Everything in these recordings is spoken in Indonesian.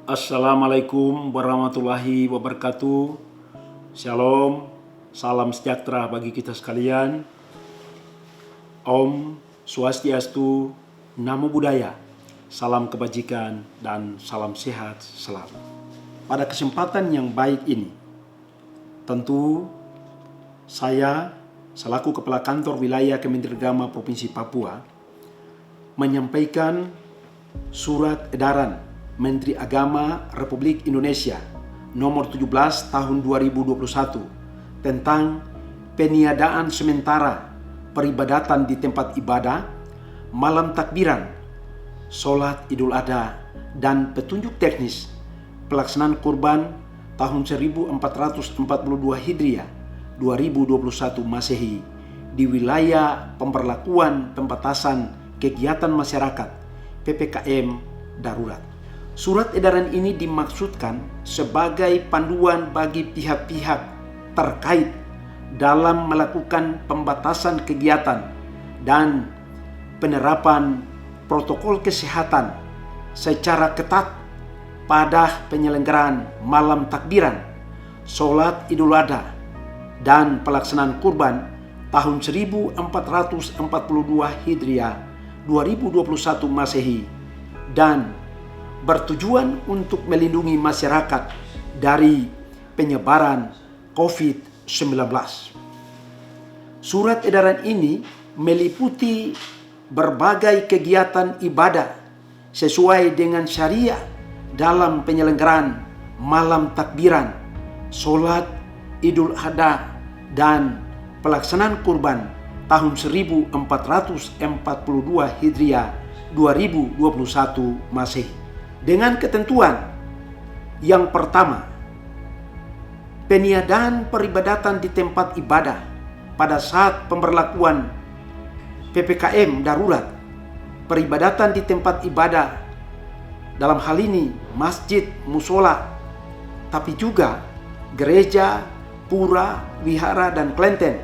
Assalamualaikum warahmatullahi wabarakatuh. Shalom, salam sejahtera bagi kita sekalian. Om Swastiastu, Namo Buddhaya, salam kebajikan dan salam sehat selalu. Pada kesempatan yang baik ini, tentu saya selaku Kepala Kantor Wilayah Kementerian Agama Provinsi Papua menyampaikan surat edaran Menteri Agama Republik Indonesia nomor 17 tahun 2021 tentang peniadaan sementara peribadatan di tempat ibadah, malam takbiran, sholat Idul Adha, dan petunjuk teknis pelaksanaan kurban tahun 1442 Hijriah 2021 Masehi di wilayah pemberlakuan pembatasan kegiatan masyarakat PPKM darurat. Surat edaran ini dimaksudkan sebagai panduan bagi pihak-pihak terkait dalam melakukan pembatasan kegiatan dan penerapan protokol kesehatan secara ketat pada penyelenggaraan malam takbiran, sholat Idul Adha, dan pelaksanaan kurban tahun 1442 Hijriah 2021 Masehi, dan bertujuan untuk melindungi masyarakat dari penyebaran COVID-19. Surat edaran ini meliputi berbagai kegiatan ibadah sesuai dengan syariah dalam penyelenggaraan malam takbiran, sholat Idul Adha, dan pelaksanaan kurban tahun 1442 Hijriah 2021 Masehi. Dengan ketentuan yang pertama, peniadaan peribadatan di tempat ibadah pada saat pemberlakuan PPKM darurat. Peribadatan di tempat ibadah dalam hal ini masjid, musola, tapi juga gereja, pura, wihara, dan kelenteng,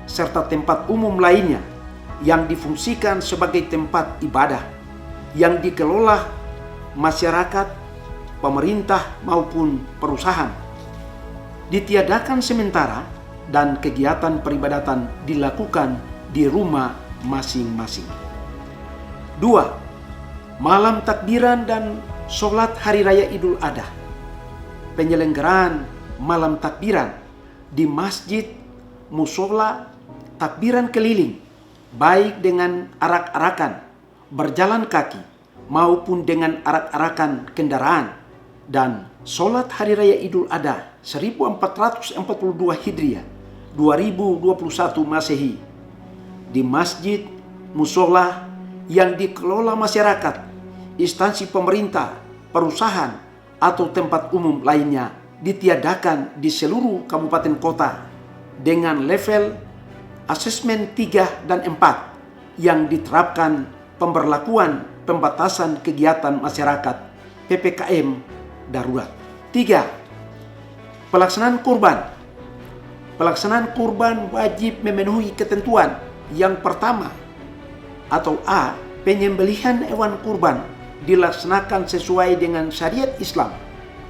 serta tempat umum lainnya yang difungsikan sebagai tempat ibadah yang dikelola masyarakat, pemerintah maupun perusahaan, ditiadakan sementara dan kegiatan peribadatan dilakukan di rumah masing-masing. 2. Malam takbiran dan sholat Hari Raya Idul Adha. Penyelenggaraan malam takbiran di masjid, musola, takbiran keliling, baik dengan arak-arakan, berjalan kaki, maupun dengan arak-arakan kendaraan, dan sholat Hari Raya Idul Adha 1442 Hijriah 2021 Masehi di masjid, musola yang dikelola masyarakat, instansi pemerintah, perusahaan, atau tempat umum lainnya ditiadakan di seluruh kabupaten kota dengan level asesmen 3 dan 4 yang diterapkan pemberlakuan pembatasan kegiatan masyarakat PPKM darurat. 3. Pelaksanaan kurban. Pelaksanaan kurban wajib memenuhi ketentuan. Yang pertama atau A, penyembelihan hewan kurban dilaksanakan sesuai dengan syariat Islam,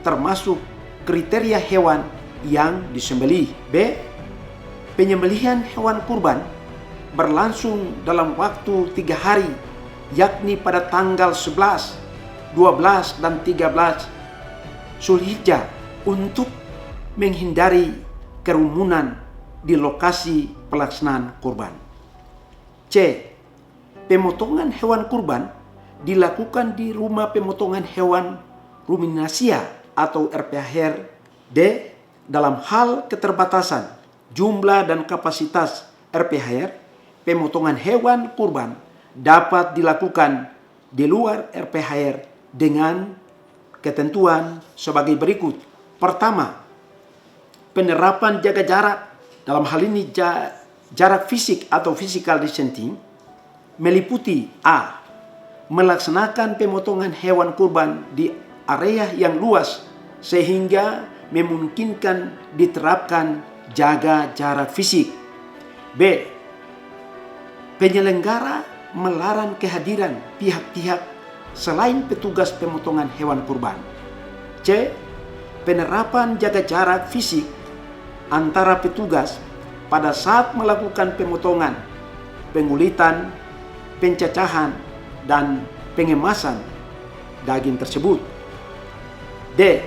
termasuk kriteria hewan yang disembelih. B, penyembelihan hewan kurban berlangsung dalam waktu 3 hari, yakni pada tanggal 11, 12, dan 13 Zulhijjah untuk menghindari kerumunan di lokasi pelaksanaan kurban. C. Pemotongan hewan kurban dilakukan di rumah pemotongan hewan ruminasia atau RPHR. D. Dalam hal keterbatasan jumlah dan kapasitas RPHR, pemotongan hewan kurban dapat dilakukan di luar RPHR dengan ketentuan sebagai berikut. Pertama, penerapan jaga jarak, dalam hal ini jarak fisik atau physical distancing, meliputi A, melaksanakan pemotongan hewan kurban di area yang luas sehingga memungkinkan diterapkan jaga jarak fisik. B, penyelenggara melarang kehadiran pihak-pihak selain petugas pemotongan hewan kurban. C. Penerapan jaga jarak fisik antara petugas pada saat melakukan pemotongan, pengulitan, pencacahan, dan pengemasan daging tersebut. D.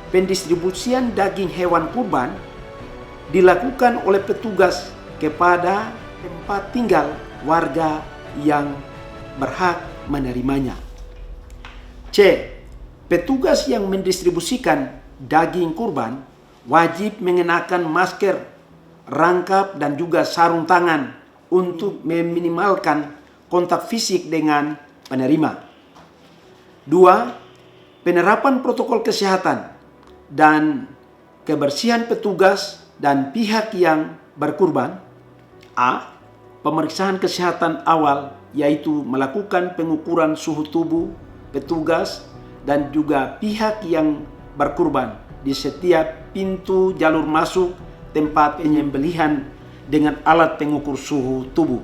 Pendistribusian daging hewan kurban dilakukan oleh petugas kepada tempat tinggal warga yang berhak menerimanya. C. Petugas yang mendistribusikan daging kurban wajib mengenakan masker, rangkap, dan juga sarung tangan untuk meminimalkan kontak fisik dengan penerima. 2. Penerapan protokol kesehatan dan kebersihan petugas dan pihak yang berkurban. A. Pemeriksaan kesehatan awal, yaitu melakukan pengukuran suhu tubuh petugas dan juga pihak yang berkurban di setiap pintu jalur masuk tempat penyembelihan dengan alat pengukur suhu tubuh.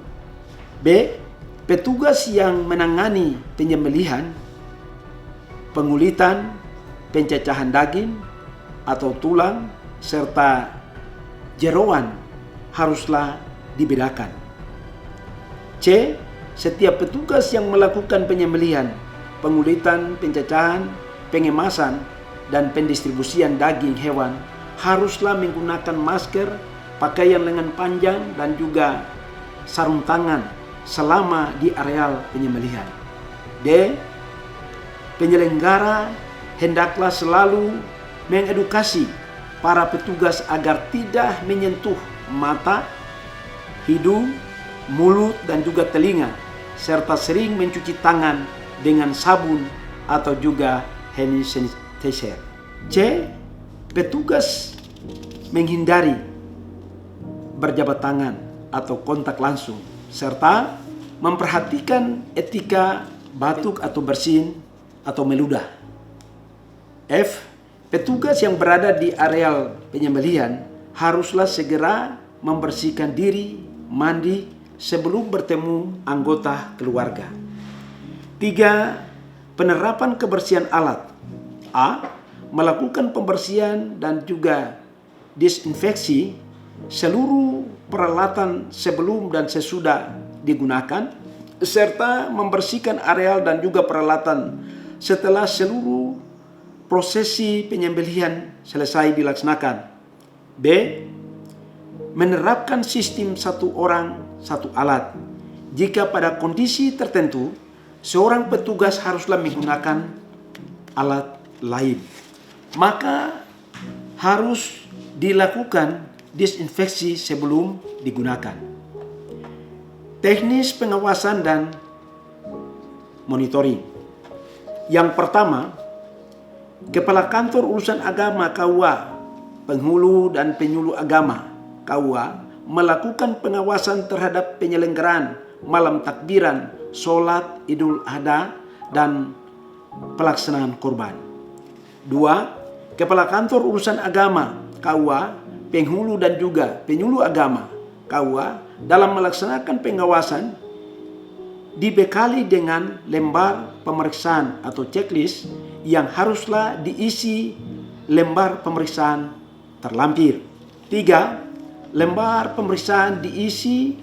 B. Petugas yang menangani penyembelihan, pengulitan, pencacahan daging atau tulang, serta jeroan haruslah dibedakan. C. Setiap petugas yang melakukan penyembelihan, pengulitan, pencacahan, pengemasan, dan pendistribusian daging hewan haruslah menggunakan masker, pakaian lengan panjang, dan juga sarung tangan selama di areal penyembelihan. D. Penyelenggara hendaklah selalu mengedukasi para petugas agar tidak menyentuh mata, hidung, mulut, dan juga telinga, serta sering mencuci tangan dengan sabun atau juga hand sanitizer. C. Petugas menghindari berjabat tangan atau kontak langsung, serta memperhatikan etika batuk atau bersin atau meludah. F. Petugas yang berada di areal penyembelihan haruslah segera membersihkan diri, mandi sebelum bertemu anggota keluarga. 3. Penerapan kebersihan alat. A. Melakukan pembersihan dan juga disinfeksi seluruh peralatan sebelum dan sesudah digunakan, serta membersihkan areal dan juga peralatan setelah seluruh prosesi penyembelihan selesai dilaksanakan. B. Menerapkan sistem satu orang satu alat. Jika pada kondisi tertentu seorang petugas haruslah menggunakan alat lain, maka harus dilakukan disinfeksi sebelum digunakan. Teknis pengawasan dan monitoring. Yang pertama, Kepala Kantor Urusan Agama KUA, penghulu dan penyuluh agama KUA melakukan pengawasan terhadap penyelenggaraan malam takbiran, sholat Idul Adha, dan pelaksanaan kurban. 2. Kepala Kantor Urusan Agama KUA, penghulu dan juga penyuluh agama KUA dalam melaksanakan pengawasan dibekali dengan lembar pemeriksaan atau checklist yang haruslah diisi lembar pemeriksaan terlampir. 3. Lembar pemeriksaan diisi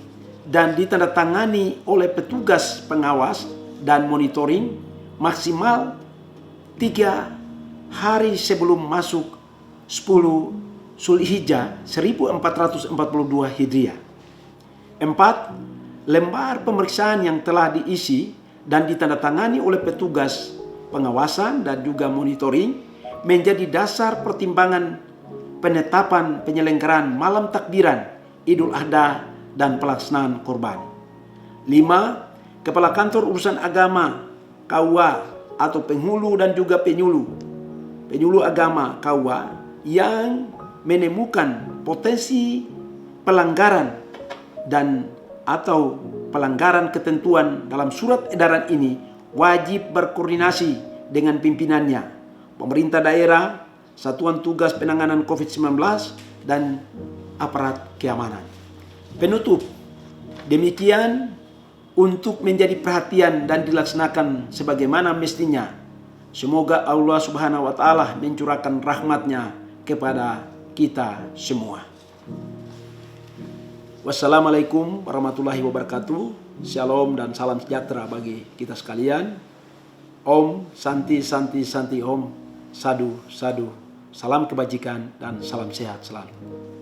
dan ditandatangani oleh petugas pengawas dan monitoring maksimal 3 hari sebelum masuk 10 Zulhijjah 1442 Hijriah. 4. Lembar pemeriksaan yang telah diisi dan ditandatangani oleh petugas pengawasan dan juga monitoring menjadi dasar pertimbangan penetapan penyelenggaraan malam takbiran, Idul Adha, dan pelaksanaan kurban. 5. Kepala Kantor Urusan Agama KUA atau penghulu dan juga penyuluh agama KUA yang menemukan potensi pelanggaran dan atau pelanggaran ketentuan dalam surat edaran ini wajib berkoordinasi dengan pimpinannya, pemerintah daerah, Satuan Tugas Penanganan COVID-19, dan aparat keamanan. Penutup, demikian untuk menjadi perhatian dan dilaksanakan sebagaimana mestinya. Semoga Allah Subhanahu wa Ta'ala mencurahkan rahmatnya kepada kita semua. Wassalamualaikum warahmatullahi wabarakatuh. Shalom dan salam sejahtera bagi kita sekalian. Om Santi Santi Santi Om. Sadu Sadu. Salam kebajikan dan salam sehat selalu.